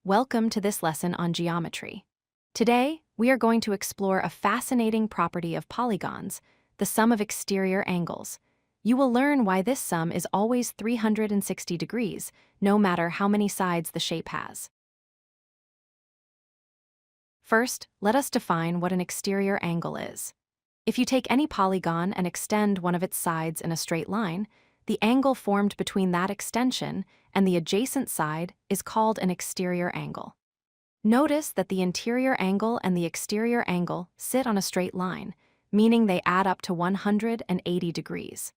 Welcome to this lesson on geometry. Today, we are going to explore a fascinating property of polygons, the sum of exterior angles. You will learn why this sum is always 360 degrees, no matter how many sides the shape has. First, let us define what an exterior angle is. If you take any polygon and extend one of its sides in a straight line, the angle formed between that extension and the adjacent side is called an exterior angle. Notice that the interior angle and the exterior angle sit on a straight line, meaning they add up to 180 degrees.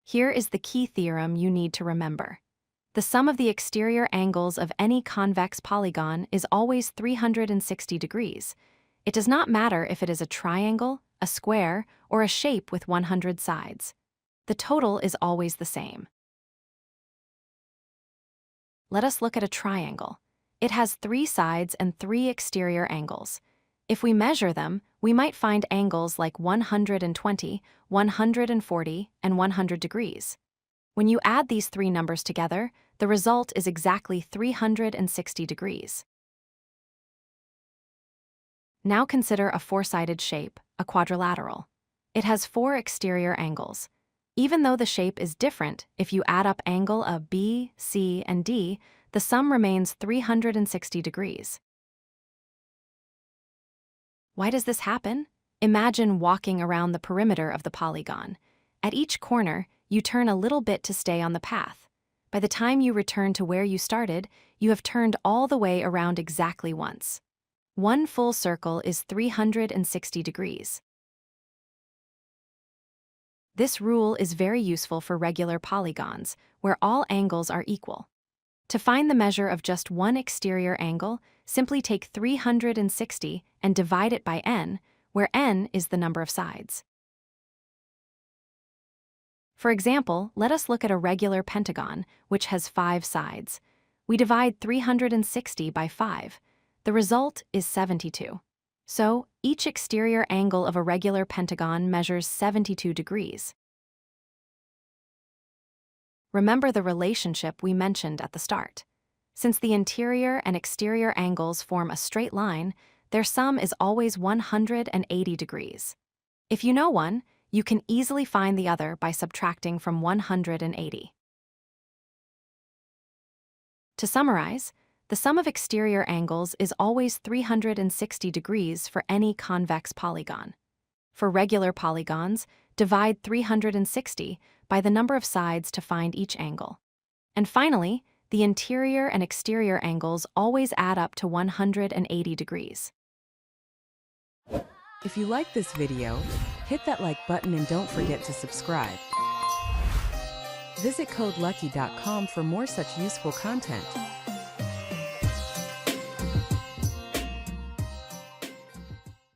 Here is the key theorem you need to remember. The sum of the exterior angles of any convex polygon is always 360 degrees. It does not matter if it is a triangle, a square, or a shape with 100 sides. The total is always the same. Let us look at a triangle. It has 3 sides and 3 exterior angles. If we measure them, we might find angles like 120, 140, and 100 degrees. When you add these 3 numbers together, the result is exactly 360 degrees. Now consider a 4-sided shape, a quadrilateral. It has 4 exterior angles. Even though the shape is different, if you add up angle of B, C, and D, the sum remains 360 degrees. Why does this happen? Imagine walking around the perimeter of the polygon. At each corner, you turn a little bit to stay on the path. By the time you return to where you started, you have turned all the way around exactly once. One full circle is 360 degrees. This rule is very useful for regular polygons, where all angles are equal. To find the measure of just one exterior angle, simply take 360 and divide it by n, where n is the number of sides. For example, let us look at a regular pentagon, which has 5 sides. We divide 360 by 5. The result is 72. So, each exterior angle of a regular pentagon measures 72 degrees. Remember the relationship we mentioned at the start. Since the interior and exterior angles form a straight line, their sum is always 180 degrees. If you know one, you can easily find the other by subtracting from 180. To summarize, the sum of exterior angles is always 360 degrees for any convex polygon. For regular polygons, divide 360 by the number of sides to find each angle. And finally, the interior and exterior angles always add up to 180 degrees. If you like this video, hit that like button and don't forget to subscribe. Visit codelucky.com for more such useful content.